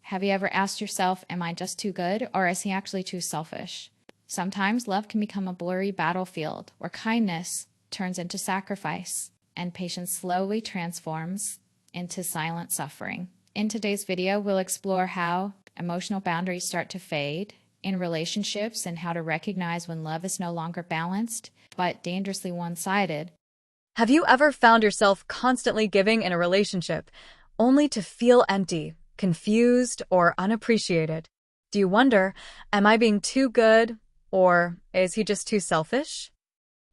Have you ever asked yourself, am I just too good, or is he actually too selfish? Sometimes love can become a blurry battlefield where kindness turns into sacrifice and patience slowly transforms into silent suffering. In today's video, we'll explore how emotional boundaries start to fade in relationships and how to recognize when love is no longer balanced, but dangerously one-sided. Have you ever found yourself constantly giving in a relationship, only to feel empty, confused, or unappreciated? Do you wonder, am I being too good, or is he just too selfish?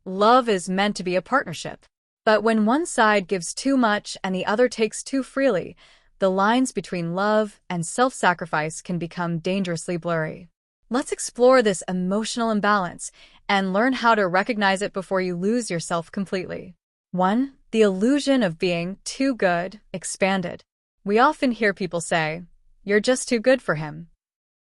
Love is meant to be a partnership. But when one side gives too much and the other takes too freely, the lines between love and self-sacrifice can become dangerously blurry. Let's explore this emotional imbalance and learn how to recognize it before you lose yourself completely. 1. The illusion of being too good expanded. We often hear people say, "You're just too good for him."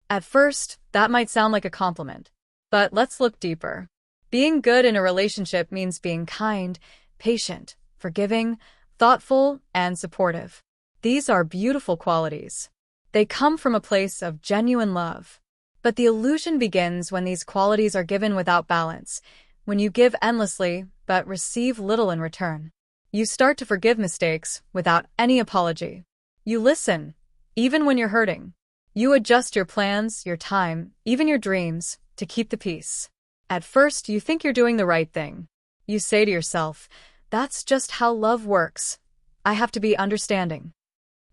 At first, that might sound like a compliment, but let's look deeper. Being good in a relationship means being kind, patient, forgiving, thoughtful, and supportive. These are beautiful qualities. They come from a place of genuine love. But the illusion begins when these qualities are given without balance, when you give endlessly but receive little in return. You start to forgive mistakes without any apology. You listen, even when you're hurting. You adjust your plans, your time, even your dreams, to keep the peace. At first, you think you're doing the right thing. You say to yourself, "That's just how love works. I have to be understanding."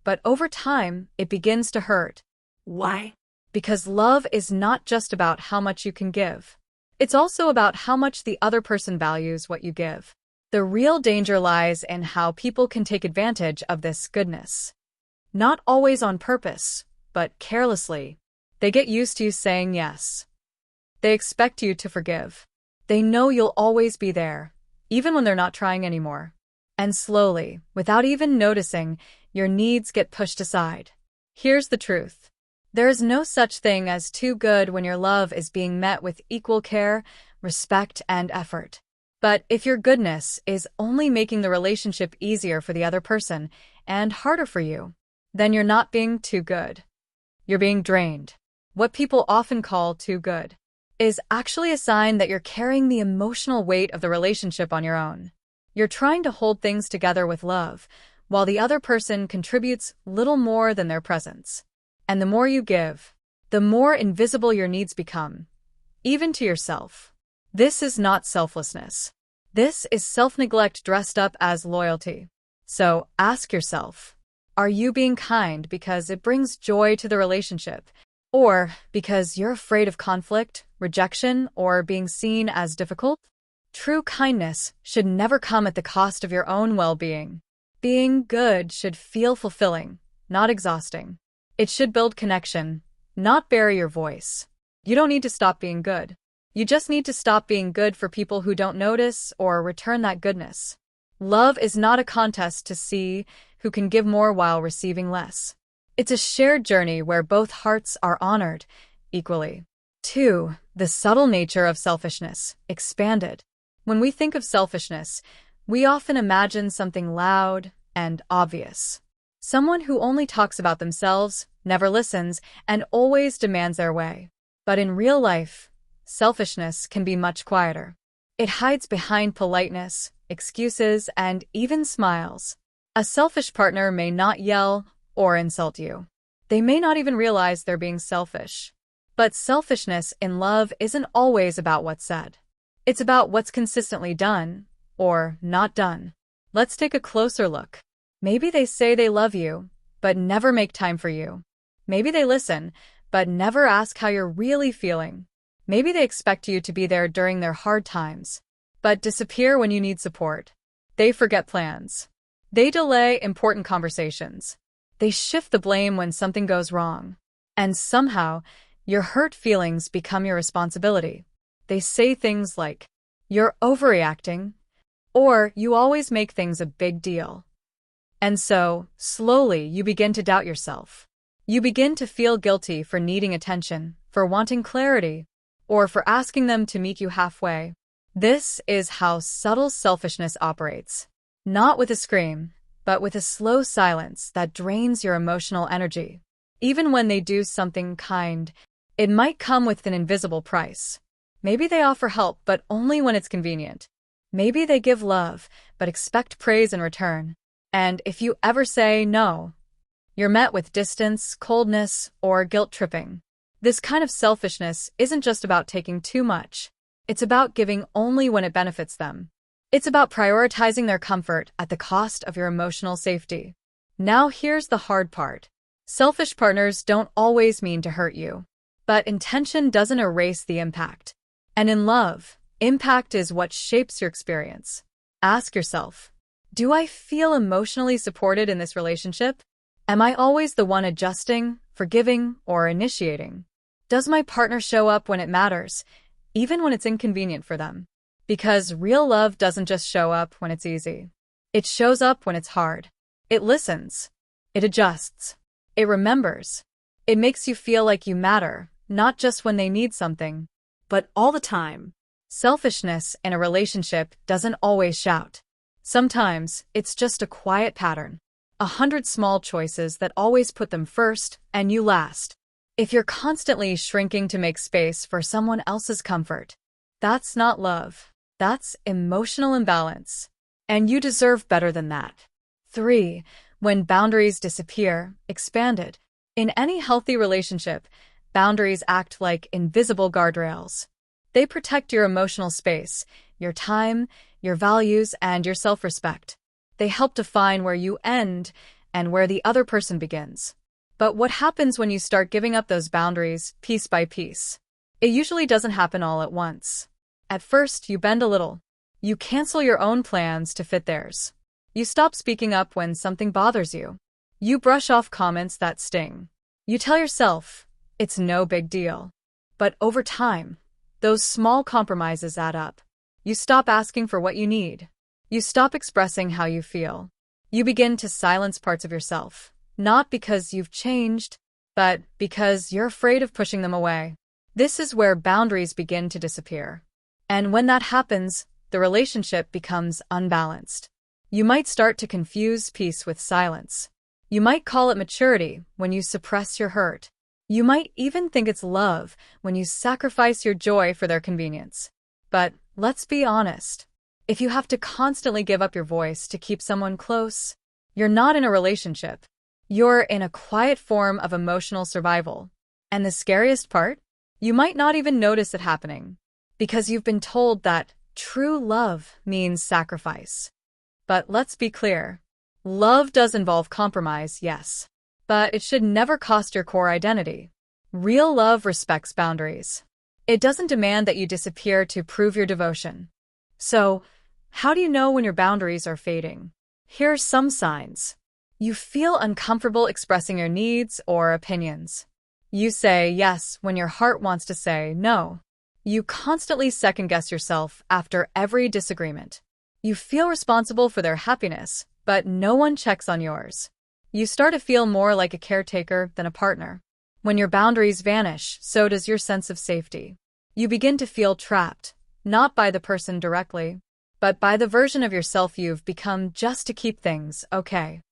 But over time, it begins to hurt. Why? Because love is not just about how much you can give. It's also about how much the other person values what you give. The real danger lies in how people can take advantage of this goodness. Not always on purpose, but carelessly. They get used to you saying yes. They expect you to forgive. They know you'll always be there, even when they're not trying anymore. And slowly, without even noticing, your needs get pushed aside. Here's the truth. There is no such thing as too good when your love is being met with equal care, respect, and effort. But if your goodness is only making the relationship easier for the other person and harder for you, then you're not being too good. You're being drained. What people often call too good is actually a sign that you're carrying the emotional weight of the relationship on your own. You're trying to hold things together with love, while the other person contributes little more than their presence. And the more you give, the more invisible your needs become, even to yourself. This is not selflessness. This is self-neglect dressed up as loyalty. So ask yourself, are you being kind because it brings joy to the relationship, or because you're afraid of conflict, rejection, or being seen as difficult? True kindness should never come at the cost of your own well-being. Being good should feel fulfilling, not exhausting. It should build connection, not bury your voice. You don't need to stop being good. You just need to stop being good for people who don't notice or return that goodness. Love is not a contest to see who can give more while receiving less. It's a shared journey where both hearts are honored equally. 2. The subtle nature of selfishness expanded. When we think of selfishness, we often imagine something loud and obvious. Someone who only talks about themselves, never listens, and always demands their way. But in real life, selfishness can be much quieter. It hides behind politeness, excuses, and even smiles. A selfish partner may not yell or insult you. They may not even realize they're being selfish. But selfishness in love isn't always about what's said. It's about what's consistently done or not done. Let's take a closer look. Maybe they say they love you, but never make time for you. Maybe they listen, but never ask how you're really feeling. Maybe they expect you to be there during their hard times, but disappear when you need support. They forget plans. They delay important conversations. They shift the blame when something goes wrong. And somehow, your hurt feelings become your responsibility. They say things like, "You're overreacting," or "You always make things a big deal." And so, slowly, you begin to doubt yourself. You begin to feel guilty for needing attention, for wanting clarity, or for asking them to meet you halfway. This is how subtle selfishness operates. Not with a scream, but with a slow silence that drains your emotional energy. Even when they do something kind, it might come with an invisible price. Maybe they offer help, but only when it's convenient. Maybe they give love, but expect praise in return. And if you ever say no, you're met with distance, coldness, or guilt-tripping. This kind of selfishness isn't just about taking too much. It's about giving only when it benefits them. It's about prioritizing their comfort at the cost of your emotional safety. Now here's the hard part. Selfish partners don't always mean to hurt you. But intention doesn't erase the impact. And in love, impact is what shapes your experience. Ask yourself, do I feel emotionally supported in this relationship? Am I always the one adjusting, forgiving, or initiating? Does my partner show up when it matters, even when it's inconvenient for them? Because real love doesn't just show up when it's easy. It shows up when it's hard. It listens. It adjusts. It remembers. It makes you feel like you matter, not just when they need something, but all the time. Selfishness in a relationship doesn't always shout. Sometimes it's just a quiet pattern. 100 small choices that always put them first and you last. If you're constantly shrinking to make space for someone else's comfort, that's not love. That's emotional imbalance. And you deserve better than that. 3. When boundaries disappear, expanded. In any healthy relationship, boundaries act like invisible guardrails. They protect your emotional space, your time, your values, and your self-respect. They help define where you end and where the other person begins. But what happens when you start giving up those boundaries piece by piece? It usually doesn't happen all at once. At first, you bend a little. You cancel your own plans to fit theirs. You stop speaking up when something bothers you. You brush off comments that sting. You tell yourself, it's no big deal. But over time, those small compromises add up. You stop asking for what you need. You stop expressing how you feel. You begin to silence parts of yourself, not because you've changed, but because you're afraid of pushing them away. This is where boundaries begin to disappear. And when that happens, the relationship becomes unbalanced. You might start to confuse peace with silence. You might call it maturity when you suppress your hurt. You might even think it's love when you sacrifice your joy for their convenience. But let's be honest. If you have to constantly give up your voice to keep someone close, you're not in a relationship. You're in a quiet form of emotional survival. And the scariest part? You might not even notice it happening, because you've been told that true love means sacrifice. But let's be clear. Love does involve compromise, yes. But it should never cost your core identity. Real love respects boundaries. It doesn't demand that you disappear to prove your devotion. So, how do you know when your boundaries are fading? Here are some signs. You feel uncomfortable expressing your needs or opinions. You say yes when your heart wants to say no. You constantly second-guess yourself after every disagreement. You feel responsible for their happiness, but no one checks on yours. You start to feel more like a caretaker than a partner. When your boundaries vanish, so does your sense of safety. You begin to feel trapped, not by the person directly, but by the version of yourself you've become just to keep things okay.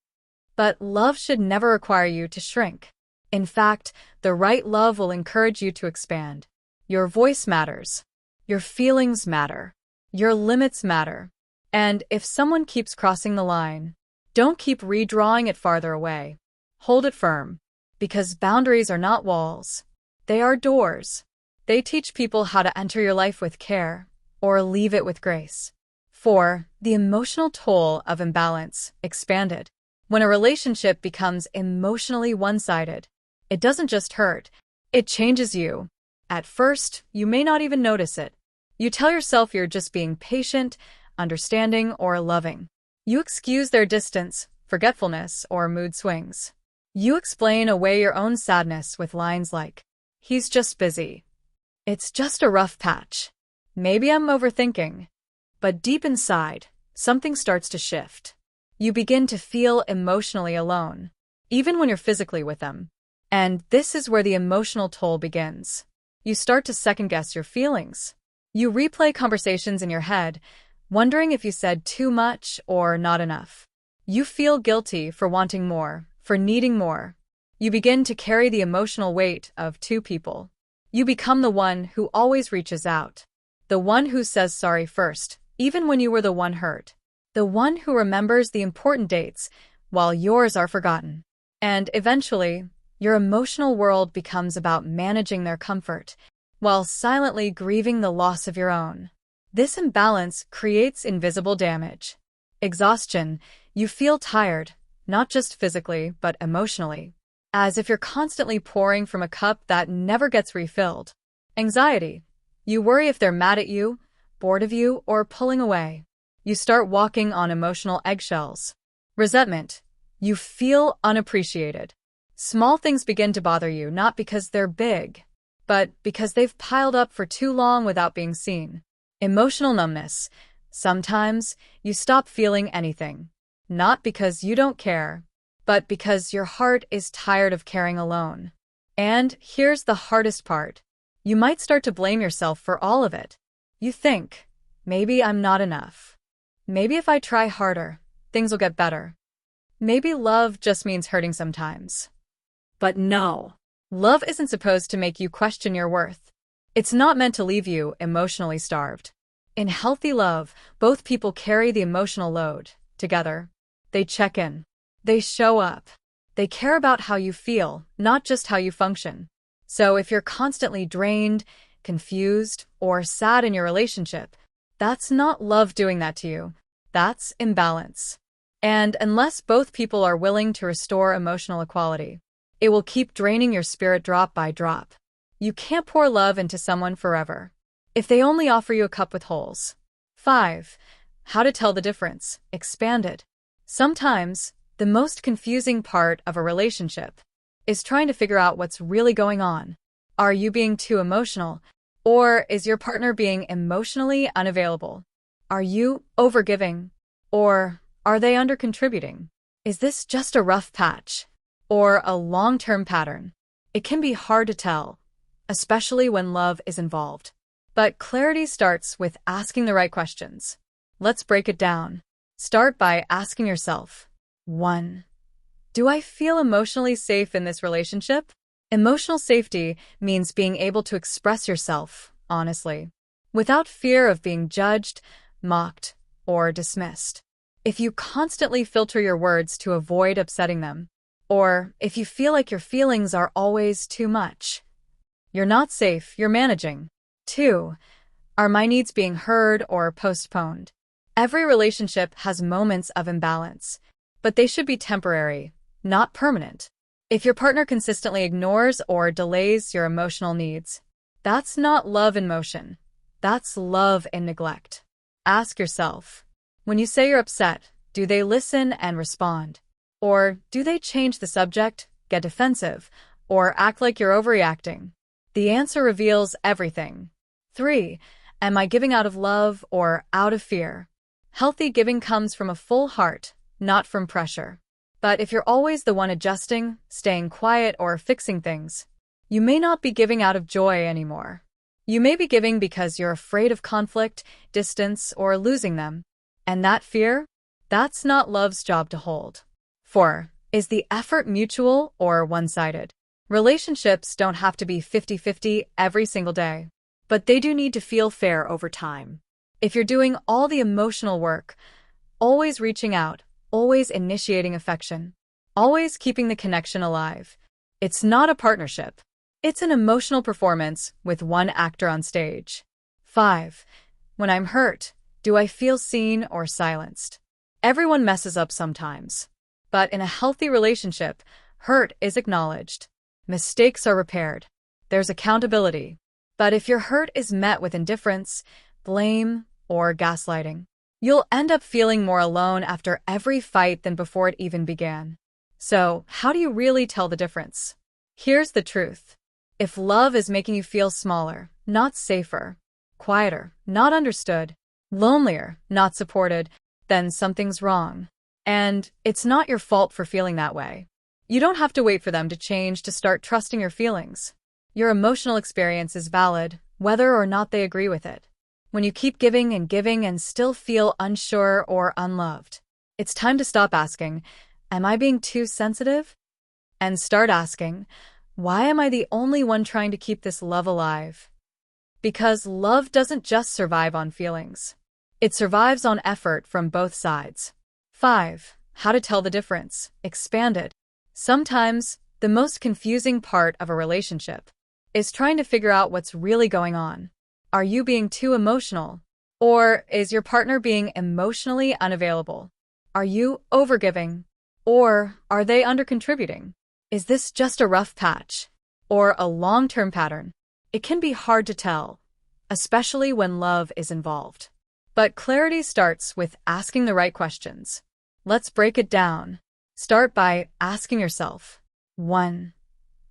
But love should never require you to shrink. In fact, the right love will encourage you to expand. Your voice matters. Your feelings matter. Your limits matter. And if someone keeps crossing the line, don't keep redrawing it farther away. Hold it firm. Because boundaries are not walls. They are doors. They teach people how to enter your life with care, or leave it with grace. 4. The emotional toll of imbalance expanded. When a relationship becomes emotionally one-sided, it doesn't just hurt, it changes you. At first, you may not even notice it. You tell yourself you're just being patient, understanding, or loving. You excuse their distance, forgetfulness, or mood swings. You explain away your own sadness with lines like, "He's just busy. It's just a rough patch. Maybe I'm overthinking." But deep inside, something starts to shift. You begin to feel emotionally alone, even when you're physically with them. And this is where the emotional toll begins. You start to second-guess your feelings. You replay conversations in your head, wondering if you said too much or not enough. You feel guilty for wanting more, for needing more. You begin to carry the emotional weight of two people. You become the one who always reaches out. The one who says sorry first, even when you were the one hurt. The one who remembers the important dates while yours are forgotten. And eventually, your emotional world becomes about managing their comfort while silently grieving the loss of your own. This imbalance creates invisible damage. Exhaustion. You feel tired, not just physically, but emotionally, as if you're constantly pouring from a cup that never gets refilled. Anxiety. You worry if they're mad at you, bored of you, or pulling away. You start walking on emotional eggshells. Resentment. You feel unappreciated. Small things begin to bother you not because they're big, but because they've piled up for too long without being seen. Emotional numbness. Sometimes you stop feeling anything, not because you don't care, but because your heart is tired of caring alone. And here's the hardest part. You might start to blame yourself for all of it. You think, maybe I'm not enough. Maybe if I try harder, things will get better. Maybe love just means hurting sometimes. But no, love isn't supposed to make you question your worth. It's not meant to leave you emotionally starved. In healthy love, both people carry the emotional load together. They check in. They show up. They care about how you feel, not just how you function. So if you're constantly drained, confused, or sad in your relationship, that's not love doing that to you. That's imbalance. And unless both people are willing to restore emotional equality, it will keep draining your spirit drop by drop. You can't pour love into someone forever if they only offer you a cup with holes. 5. How to tell the difference. Expanded. Sometimes, the most confusing part of a relationship is trying to figure out what's really going on. Are you being too emotional? Or is your partner being emotionally unavailable? Are you overgiving? Or are they undercontributing? Is this just a rough patch? Or a long-term pattern? It can be hard to tell, especially when love is involved. But clarity starts with asking the right questions. Let's break it down. Start by asking yourself, 1. Do I feel emotionally safe in this relationship? Emotional safety means being able to express yourself honestly, without fear of being judged, mocked, or dismissed. If you constantly filter your words to avoid upsetting them, or if you feel like your feelings are always too much, you're not safe, you're managing. 2. Are my needs being heard or postponed? Every relationship has moments of imbalance, but they should be temporary, not permanent. If your partner consistently ignores or delays your emotional needs, that's not love in motion. That's love in neglect. Ask yourself, when you say you're upset, do they listen and respond? Or do they change the subject, get defensive, or act like you're overreacting? The answer reveals everything. 3. Am I giving out of love or out of fear? Healthy giving comes from a full heart, not from pressure. But if you're always the one adjusting, staying quiet, or fixing things, you may not be giving out of joy anymore. You may be giving because you're afraid of conflict, distance, or losing them. And that fear? That's not love's job to hold. 4. Is the effort mutual or one-sided? Relationships don't have to be 50-50 every single day, but they do need to feel fair over time. If you're doing all the emotional work, always reaching out, always initiating affection, always keeping the connection alive, it's not a partnership. It's an emotional performance with one actor on stage. 5. When I'm hurt, do I feel seen or silenced? Everyone messes up sometimes. But in a healthy relationship, hurt is acknowledged. Mistakes are repaired. There's accountability. But if your hurt is met with indifference, blame, or gaslighting, you'll end up feeling more alone after every fight than before it even began. So, how do you really tell the difference? Here's the truth. If love is making you feel smaller, not safer, quieter, not understood, lonelier, not supported, then something's wrong. And it's not your fault for feeling that way. You don't have to wait for them to change to start trusting your feelings. Your emotional experience is valid, whether or not they agree with it. When you keep giving and still feel unsure or unloved, it's time to stop asking, am I being too sensitive? and start asking, why am I the only one trying to keep this love alive? Because love doesn't just survive on feelings. It survives on effort from both sides. 5. How to tell the difference. Expanded. Sometimes, the most confusing part of a relationship is trying to figure out what's really going on. Are you being too emotional? Or is your partner being emotionally unavailable? Are you overgiving? Or are they undercontributing? Is this just a rough patch? Or a long-term pattern? It can be hard to tell, especially when love is involved. But clarity starts with asking the right questions. Let's break it down. Start by asking yourself, 1.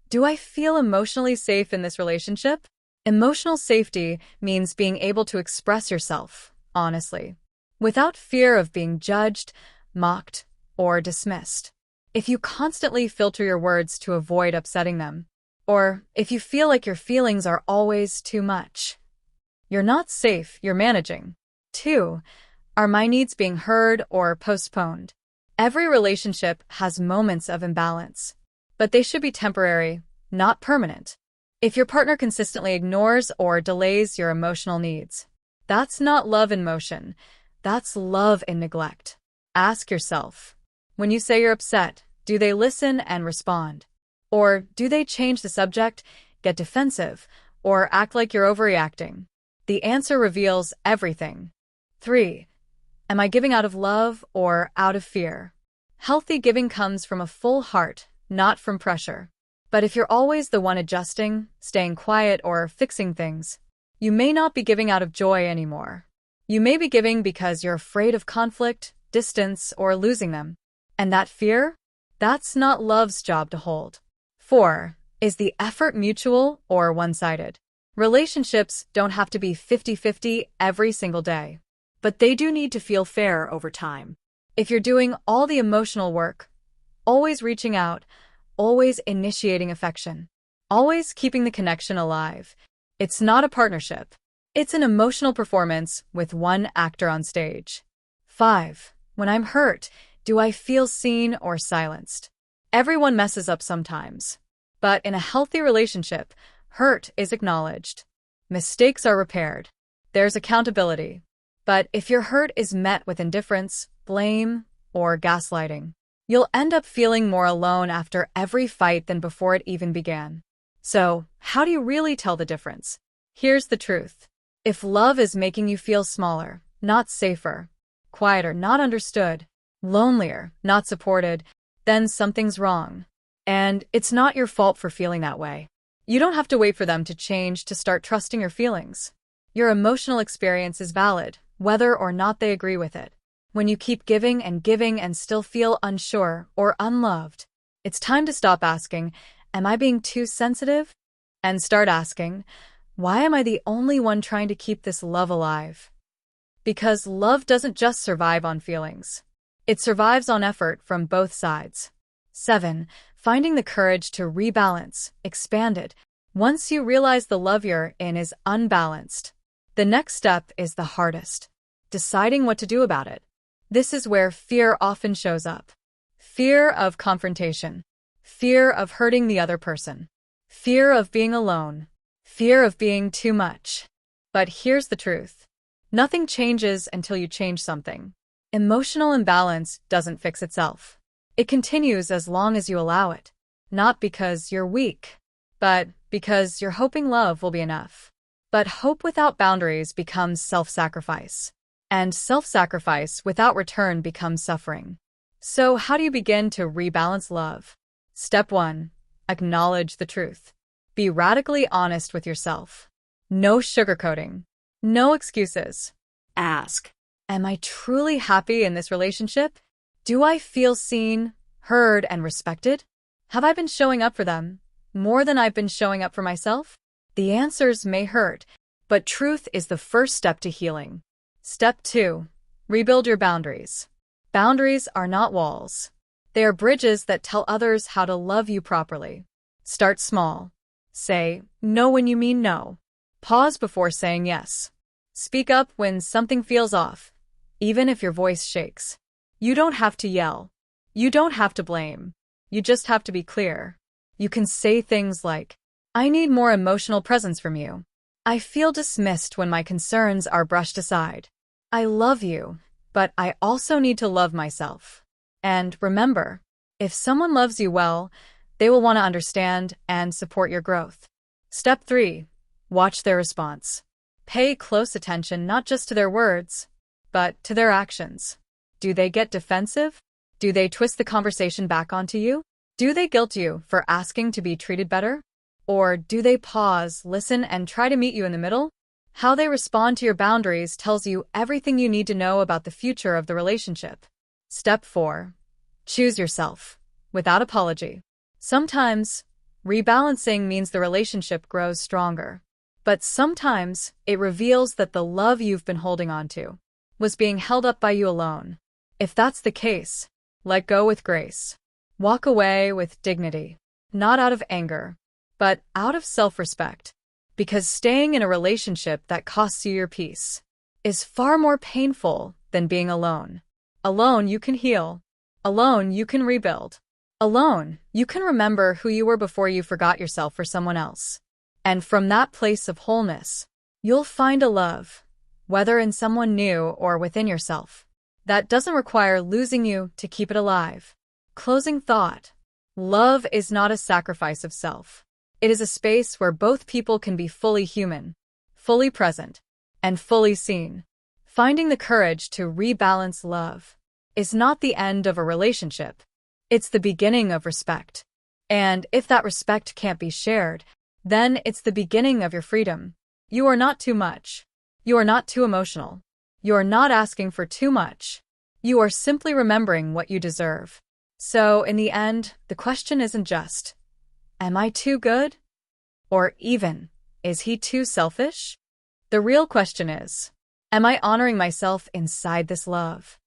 Do I feel emotionally safe in this relationship? Emotional safety means being able to express yourself, honestly, without fear of being judged, mocked, or dismissed. If you constantly filter your words to avoid upsetting them, or if you feel like your feelings are always too much, you're not safe, you're managing. 2. Are my needs being heard or postponed? Every relationship has moments of imbalance, but they should be temporary, not permanent. If your partner consistently ignores or delays your emotional needs, that's not love in motion, that's love in neglect. Ask yourself, when you say you're upset, do they listen and respond? Or do they change the subject, get defensive, or act like you're overreacting? The answer reveals everything. 3. Am I giving out of love or out of fear? Healthy giving comes from a full heart, not from pressure. But if you're always the one adjusting, staying quiet, or fixing things, you may not be giving out of joy anymore. You may be giving because you're afraid of conflict, distance, or losing them. And that fear? That's not love's job to hold. 4. Is the effort mutual or one-sided? Relationships don't have to be 50-50 every single day, but they do need to feel fair over time. If you're doing all the emotional work, always reaching out, always initiating affection, always keeping the connection alive, it's not a partnership. It's an emotional performance with one actor on stage. 5. When I'm hurt, do I feel seen or silenced? Everyone messes up sometimes. But in a healthy relationship, hurt is acknowledged. Mistakes are repaired. There's accountability. But if your hurt is met with indifference, blame, or gaslighting, you'll end up feeling more alone after every fight than before it even began. So, how do you really tell the difference? Here's the truth. If love is making you feel smaller, not safer, quieter, not understood, lonelier, not supported, then something's wrong. And it's not your fault for feeling that way. You don't have to wait for them to change to start trusting your feelings. Your emotional experience is valid, whether or not they agree with it. When you keep giving and still feel unsure or unloved, it's time to stop asking, am I being too sensitive? And start asking, why am I the only one trying to keep this love alive? Because love doesn't just survive on feelings. It survives on effort from both sides. 7. Finding the courage to rebalance, expand it. Once you realize the love you're in is unbalanced, the next step is the hardest. Deciding what to do about it. This is where fear often shows up. Fear of confrontation. Fear of hurting the other person. Fear of being alone. Fear of being too much. But here's the truth. Nothing changes until you change something. Emotional imbalance doesn't fix itself. It continues as long as you allow it. Not because you're weak, but because you're hoping love will be enough. But hope without boundaries becomes self-sacrifice. And self-sacrifice without return becomes suffering. So how do you begin to rebalance love? Step 1. Acknowledge the truth. Be radically honest with yourself. No sugarcoating. No excuses. Ask, am I truly happy in this relationship? Do I feel seen, heard, and respected? Have I been showing up for them more than I've been showing up for myself? The answers may hurt, but truth is the first step to healing. Step 2. Rebuild your boundaries. Boundaries are not walls. They are bridges that tell others how to love you properly. Start small. Say no when you mean no. Pause before saying yes. Speak up when something feels off, even if your voice shakes. You don't have to yell. You don't have to blame. You just have to be clear. You can say things like, I need more emotional presence from you. I feel dismissed when my concerns are brushed aside. I love you, but I also need to love myself. And remember, if someone loves you well, they will want to understand and support your growth. Step 3. Watch their response. Pay close attention not just to their words, but to their actions. Do they get defensive? Do they twist the conversation back onto you? Do they guilt you for asking to be treated better? Or do they pause, listen, and try to meet you in the middle? How they respond to your boundaries tells you everything you need to know about the future of the relationship. Step 4. Choose yourself, without apology. Sometimes, rebalancing means the relationship grows stronger. But sometimes, it reveals that the love you've been holding on to was being held up by you alone. If that's the case, let go with grace. Walk away with dignity, not out of anger, but out of self-respect. Because staying in a relationship that costs you your peace is far more painful than being alone. Alone, you can heal. Alone, you can rebuild. Alone, you can remember who you were before you forgot yourself for someone else. And from that place of wholeness, you'll find a love, whether in someone new or within yourself, that doesn't require losing you to keep it alive. Closing thought. Love is not a sacrifice of self. It is a space where both people can be fully human, fully present, and fully seen. Finding the courage to rebalance love is not the end of a relationship. It's the beginning of respect. And if that respect can't be shared, then it's the beginning of your freedom. You are not too much. You are not too emotional. You are not asking for too much. You are simply remembering what you deserve. So, in the end, the question isn't just, am I too good? Or even, is he too selfish? The real question is, am I honoring myself inside this love?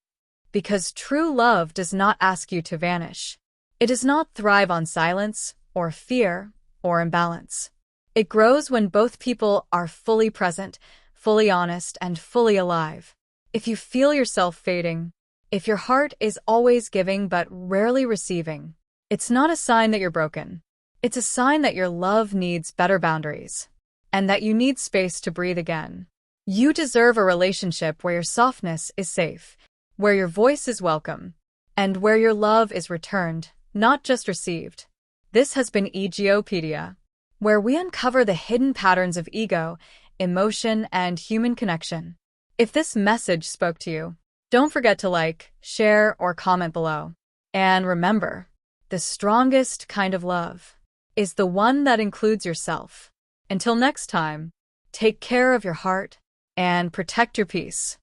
Because true love does not ask you to vanish. It does not thrive on silence, or fear, or imbalance. It grows when both people are fully present, fully honest, and fully alive. If you feel yourself fading, if your heart is always giving but rarely receiving, it's not a sign that you're broken. It's a sign that your love needs better boundaries, and that you need space to breathe again. You deserve a relationship where your softness is safe, where your voice is welcome, and where your love is returned, not just received. This has been Ego Pedia, where we uncover the hidden patterns of ego, emotion, and human connection. If this message spoke to you, don't forget to like, share, or comment below. And remember, the strongest kind of love is the one that includes yourself. Until next time, take care of your heart and protect your peace.